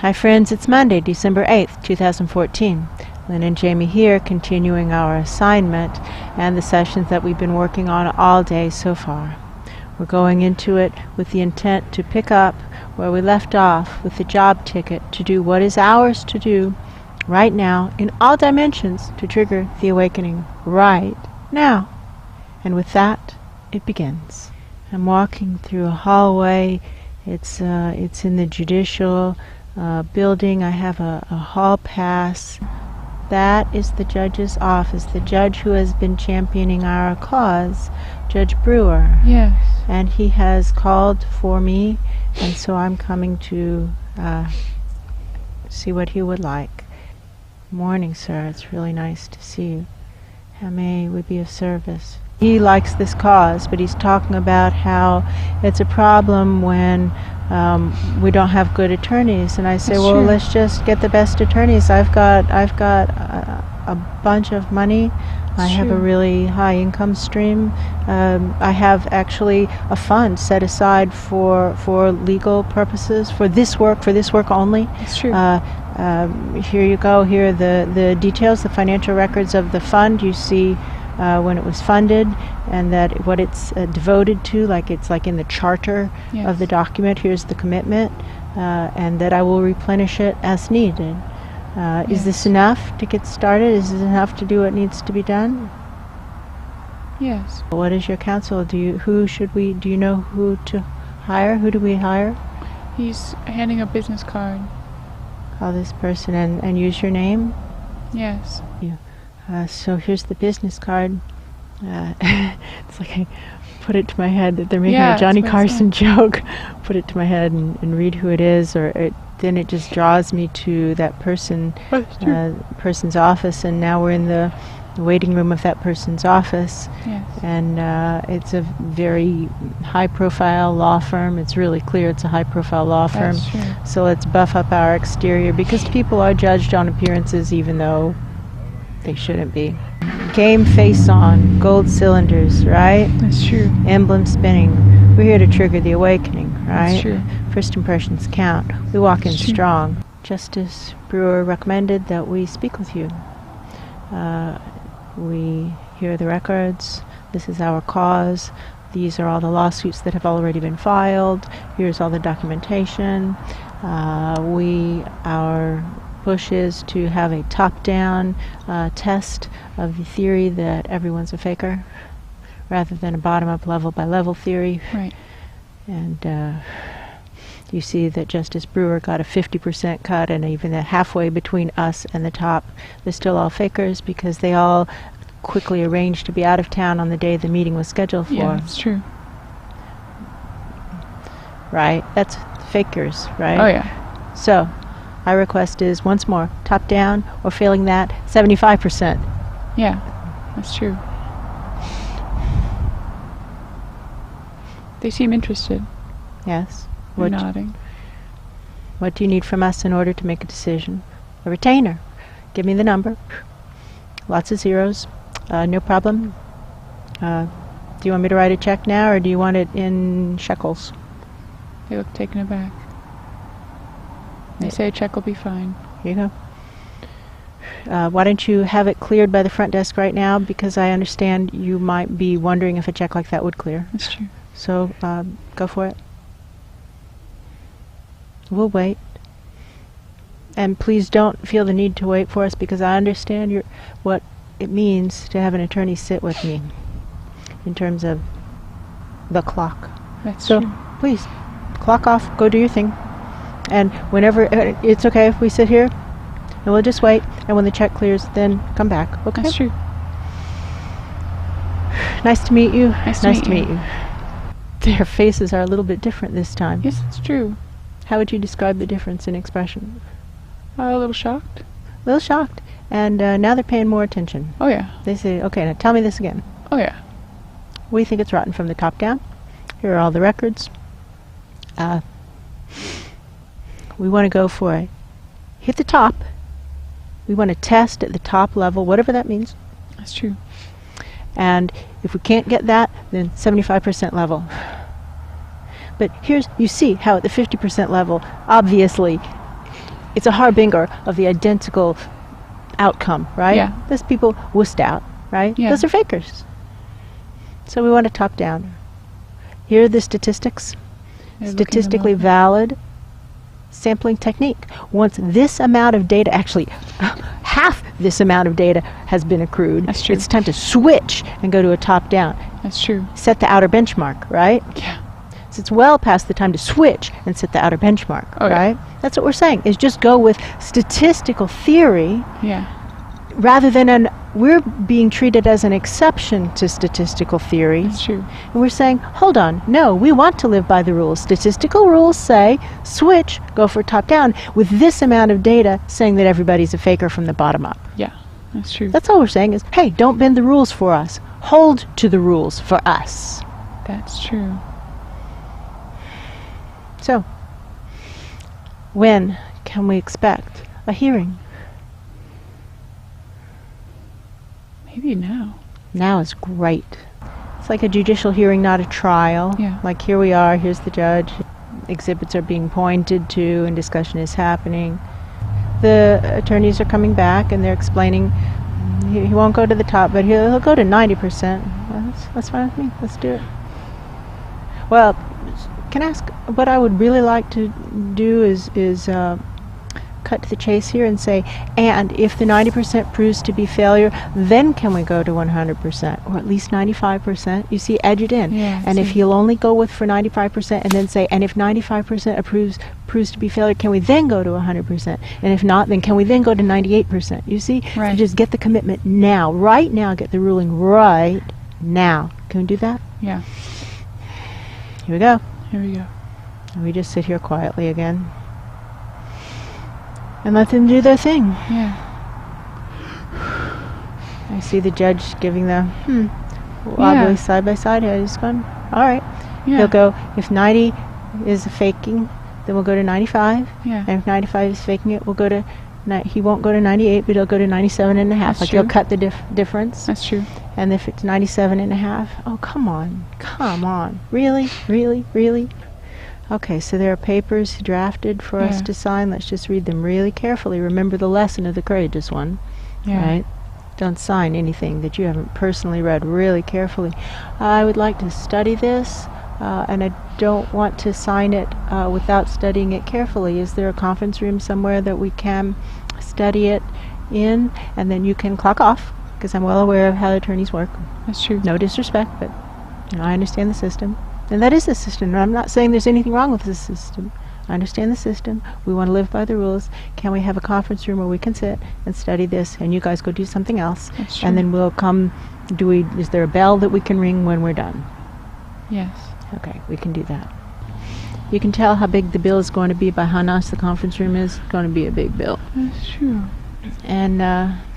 Hi friends, it's Monday, December 8th, 2014. Lynn and Jamie here, continuing our assignment and the sessions that we've been working on all day so far. We're going into it with the intent to pick up where we left off with the job ticket to do what is ours to do right now in all dimensions to trigger the awakening right now. And with that, it begins. I'm walking through a hallway. It's in the judicial building. I have a hall pass. That is the judge's office, the judge who has been championing our cause, Judge Brewer. Yes. And he has called for me, and so I'm coming to see what he would like. Morning, sir. It's really nice to see you. How may we be of service? He likes this cause, but he's talking about how it's a problem when we don't have good attorneys. And I say, well, let's just get the best attorneys. I've got a bunch of money. I have a really high income stream. I have actually a fund set aside for legal purposes, for this work only. That's true. Here you go. Here are the details, the financial records of the fund. You see when it was funded and that what it's devoted to, it's like in the charter of the document. Here's the commitment, and that I will replenish it as needed. Is this enough to get started? Is it enough to do what needs to be done? Yes. What is your counsel? Do you know who to hire? Who do we hire? He's handing a business card. Call this person and use your name? Yes. So here's the business card. It's like I put it to my head that they're making a Johnny Carson joke. Put it to my head and read who it is, then it just draws me to that person's office, and now we're in the waiting room of that person's office. Yes. And it's a very high-profile law firm. It's really clear it's a high-profile law firm. That's true. So let's buff up our exterior, because people are judged on appearances even though they shouldn't be. Game face on, gold cylinders, right? That's true. Emblem spinning. We're here to trigger the awakening, right? That's true. First impressions count. We walk in strong. Justice Brewer recommended that we speak with you. We hear the records. This is our cause. These are all the lawsuits that have already been filed. Here's all the documentation. Our push is to have a top-down test of the theory that everyone's a faker, rather than a bottom-up, level-by-level theory. Right. And you see that Justice Brewer got a 50% cut, and even halfway between us and the top, they're still all fakers because they all quickly arranged to be out of town on the day the meeting was scheduled for. Yeah, that's true. Right? That's fakers, right? Oh, yeah. So, our request is, once more, top down, or failing that, 75%. Yeah, that's true. They seem interested. Yes. They're nodding. What do you need from us in order to make a decision? A retainer. Give me the number. Lots of zeros. No problem. Do you want me to write a check now, or do you want it in shekels? They look taken aback. They say a check will be fine. Here you go. Why don't you have it cleared by the front desk right now, because I understand you might be wondering if a check like that would clear. That's true. So, go for it. We'll wait. And please don't feel the need to wait for us, because I understand what it means to have an attorney sit with me in terms of the clock. That's so true. Please, clock off, go do your thing. And whenever, it's okay if we sit here, and we'll just wait, and when the check clears, then come back, okay? That's true. Nice to meet you. Nice to meet you. Their faces are a little bit different this time. Yes, it's true. How would you describe the difference in expression? A little shocked. A little shocked. And now they're paying more attention. Oh, yeah. They say, okay, now tell me this again. Oh, yeah. We think it's rotten from the top down. Here are all the records. We want to go for it. Hit the top. We want to test at the top level, whatever that means. That's true. And if we can't get that, then 75% level. But you see how at the 50% level, obviously, it's a harbinger of the identical outcome, right? Yeah. Those people wussed out, right? Yeah. Those are fakers. So we want to top down. Here are the statistics. They're looking them Statistically over. valid sampling technique. Once this amount of data, actually half this amount of data has been accrued, That's true. it's time to switch and go to a top down. That's true. Set the outer benchmark, right? Yeah. So it's well past the time to switch and set the outer benchmark, Oh, yeah. right? That's what we're saying, is just go with statistical theory Yeah. rather than we're being treated as an exception to statistical theory. That's true. And we're saying, hold on, no, we want to live by the rules. Statistical rules say, switch, go for top down, with this amount of data saying that everybody's a faker from the bottom up. Yeah. That's true. That's all we're saying is, hey, don't bend the rules for us. Hold to the rules for us. That's true. So, when can we expect a hearing? Maybe now. Now is great. It's like a judicial hearing, not a trial. Yeah. Like here we are, here's the judge. Exhibits are being pointed to and discussion is happening. The attorneys are coming back and they're explaining he won't go to the top, but he'll go to 90%. Well, that's fine with me. Let's do it. Well, can I ask, what I would really like to do is cut to the chase here and say, and if the 90% proves to be failure, then can we go to 100%, or at least 95%? You see, edge it in. Yeah, and if see. he'll only go with for 95% and then say, and if 95% proves to be failure, can we then go to 100%? And if not, then can we then go to 98%? You see, Right. to just get the commitment now, right now, get the ruling right now. Can we do that? Yeah. Here we go. Here we go. And we just sit here quietly again and let them do their thing. Yeah. I see the judge giving the wobbly side by side head. He's going, all right. Yeah. He'll go, if 90 is faking, then we'll go to 95. Yeah. And if 95 is faking it, we'll go to, he won't go to 98, but he'll go to 97 and a half. That's Like true. he'll cut the difference. That's true. And if it's 97 and a half, oh, come on. Come on. Really? Really? Really? Okay, so there are papers drafted for us Yeah. to sign. Let's just read them really carefully. Remember the lesson of the courageous one. Yeah. Right? Don't sign anything that you haven't personally read really carefully. I would like to study this, and I don't want to sign it without studying it carefully. Is there a conference room somewhere that we can study it in? And then you can clock off, because I'm well aware of how attorneys work. That's true. No disrespect, but I understand the system. And that is the system. And I'm not saying there's anything wrong with the system. I understand the system. We want to live by the rules. Can we have a conference room where we can sit and study this, and you guys go do something else? That's true. And then we'll come. Is there a bell that we can ring when we're done? Yes. Okay, we can do that. You can tell how big the bill is going to be by how nice the conference room is. It's going to be a big bill. That's true. And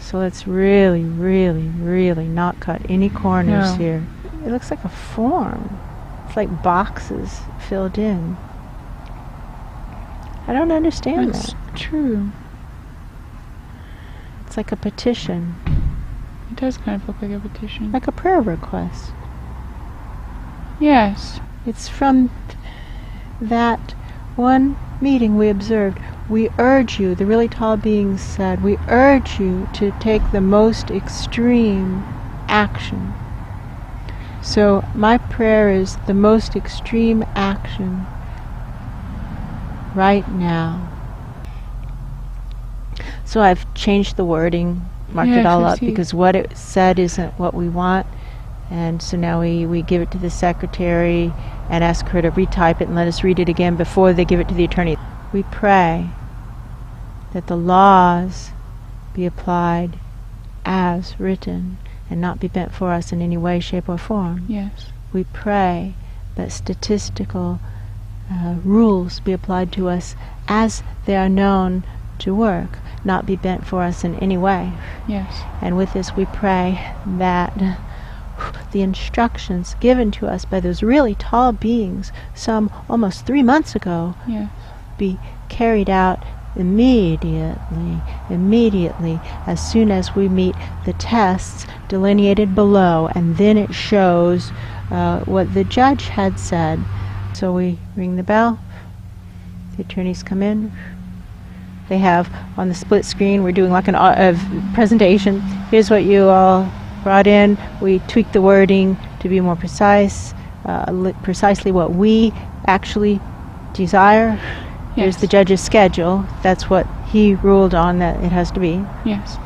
so let's really, really, really not cut any corners No. here. It looks like a form. It's like boxes filled in. I don't understand That's that. true. It's like a petition, It does kind of look like a petition. like a prayer request. Yes. It's from that one meeting we observed. We urge you, the really tall beings said, we urge you to take the most extreme action. So my prayer is the most extreme action right now. So I've changed the wording, marked it Yes, all I up, see. because what it said isn't what we want. And so now we give it to the secretary and ask her to retype it and let us read it again before they give it to the attorney. We pray that the laws be applied as written and not be bent for us in any way, shape, or form. Yes. We pray that statistical rules be applied to us as they are known to work, not be bent for us in any way. Yes. And with this we pray that the instructions given to us by those really tall beings some almost 3 months ago Yes. be carried out immediately, as soon as we meet the tests delineated below, and then it shows what the judge had said. So we ring the bell, the attorneys come in, they have on the split screen. We're doing like a presentation. Here's what you all brought in. We tweaked the wording to be more precise, precisely what we actually desire. Here's the judge's schedule. That's what he ruled on that it has to be. Yes.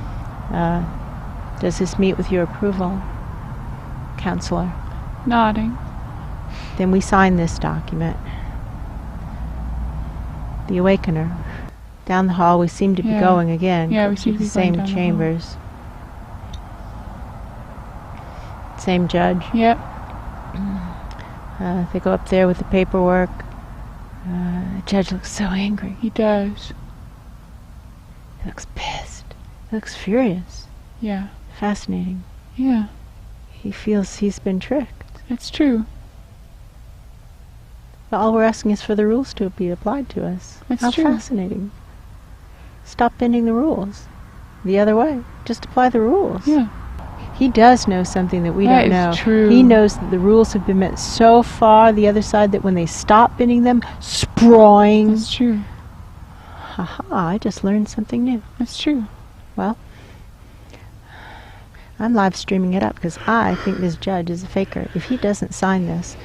Does this meet with your approval, counselor? Nodding. Then we sign this document. The Awakener. Down the hall we seem to be going again. Yeah, we seem to be the same going down chambers. Same judge. Yep. They go up there with the paperwork. The judge looks so angry. He does. He looks pissed. He looks furious. Yeah. Fascinating. Yeah. He feels he's been tricked. It's true. But all we're asking is for the rules to be applied to us. That's How true. fascinating. Stop bending the rules the other way. Just apply the rules. Yeah. He does know something that we don't know. That is true. He knows that the rules have been bent so far the other side that when they stop bending them, sproing. That's true. Haha, I just learned something new. That's true. Well, I'm live streaming it up because I think this judge is a faker. If he doesn't sign this,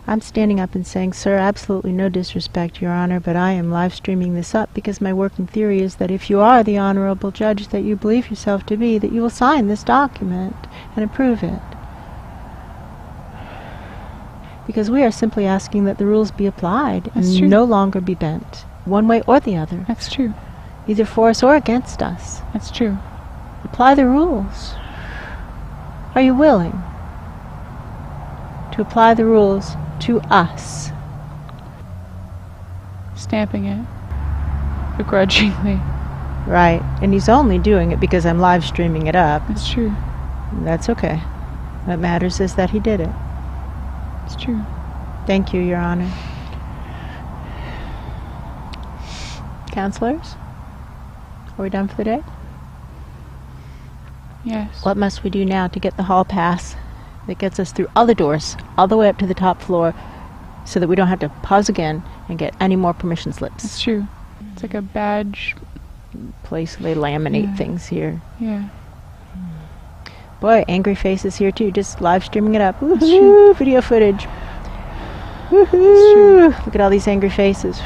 I'm standing up and saying, sir, absolutely no disrespect, Your Honor, but I am live streaming this up because my working theory is that if you are the honorable judge that you believe yourself to be, that you will sign this document and approve it. Because we are simply asking that the rules be applied and no longer be bent, one way or the other. That's true. Either for us or against us. That's true. Apply the rules. Are you willing to apply the rules to us? Stamping it. Begrudgingly. Right. And he's only doing it because I'm live streaming it up. That's true. That's okay. What matters is that he did it. It's true. Thank you, Your Honor. Counselors? Are we done for the day? Yes. What must we do now to get the hall pass that gets us through all the doors, all the way up to the top floor, so that we don't have to pause again and get any more permission slips? That's true. It's like a badge place they laminate things here. Yeah. Boy, angry faces here too, just live streaming it up. Woohoo! Video footage. Woohoo! Look at all these angry faces.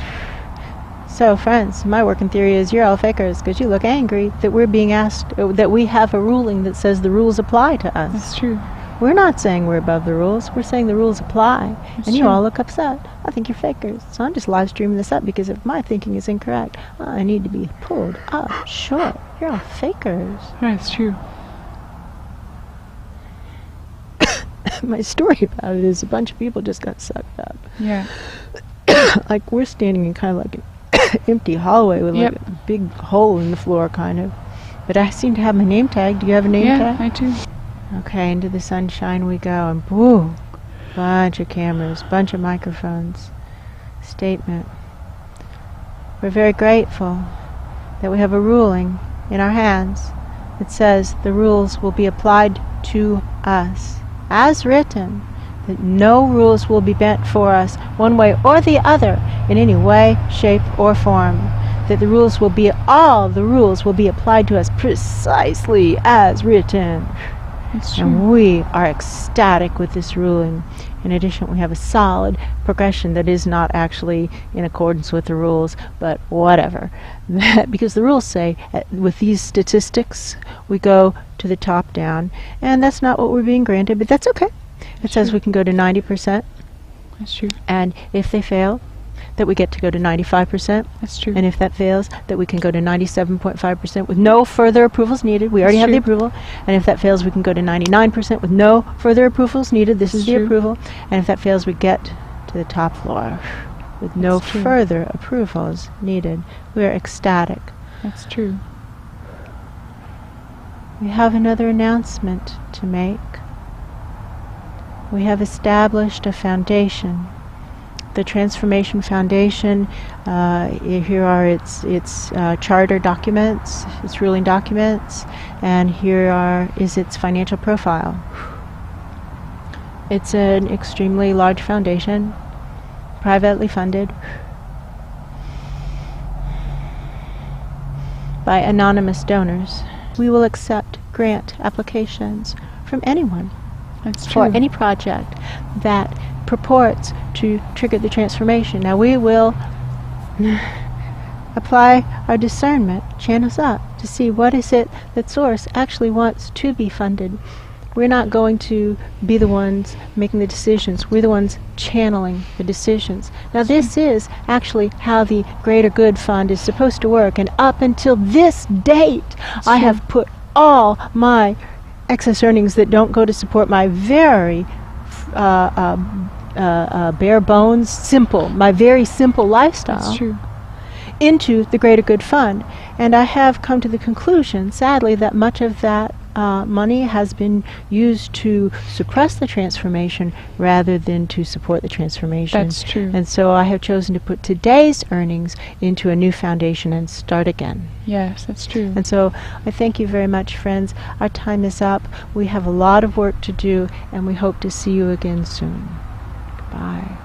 So, friends, my working theory is you're all fakers because you look angry that we're being asked, that we have a ruling that says the rules apply to us. That's true. We're not saying we're above the rules. We're saying the rules apply. That's and you true. all look upset. I think you're fakers. So I'm just live streaming this up because if my thinking is incorrect, I need to be pulled up short. You're all fakers. That's true. My story about it is a bunch of people just got sucked up. Yeah. Like we're standing in kind of like an empty hallway with like a big hole in the floor kind of. But I seem to have my name tag. Do you have a name tag? Yeah, I do. Okay, into the sunshine we go, and boom, bunch of cameras, bunch of microphones. Statement. We're very grateful that we have a ruling in our hands that says the rules will be applied to us, as written, that no rules will be bent for us one way or the other in any way, shape, or form. That the rules will be, all the rules will be applied to us precisely as written. That's true. And we are ecstatic with this ruling. In addition, we have a solid progression that is not actually in accordance with the rules, but whatever. Because the rules say, with these statistics, we go to the top down, and that's not what we're being granted, but that's okay. It says we can go to 90%, That's true. and if they fail, that we get to go to 95%. That's true. And if that fails, that we can go to 97.5% with no further approvals needed. We already have the approval. And if that fails, we can go to 99% with no further approvals needed. This is the approval. And if that fails, we get to the top floor with no further approvals needed. We are ecstatic. That's true. We have another announcement to make. We have established a foundation. The Transformation Foundation, here are its charter documents, its ruling documents, and here is its financial profile. It's an extremely large foundation, privately funded. by anonymous donors. We will accept grant applications from anyone That's true. for any project that purports to trigger the transformation. Now we will apply our discernment, channels up, to see what is it that Source actually wants to be funded. We're not going to be the ones making the decisions. We're the ones channeling the decisions. Now this is actually how the Greater Good Fund is supposed to work, and up until this date I have put all my excess earnings that don't go to support my very bare bones, my very simple lifestyle. That's true. Into the Greater Good Fund. And I have come to the conclusion, sadly, that much of that money has been used to suppress the transformation rather than to support the transformation. That's true. And so I have chosen to put today's earnings into a new foundation and start again. Yes, that's true. And so I thank you very much, friends. Our time is up. We have a lot of work to do, and we hope to see you again soon. Goodbye.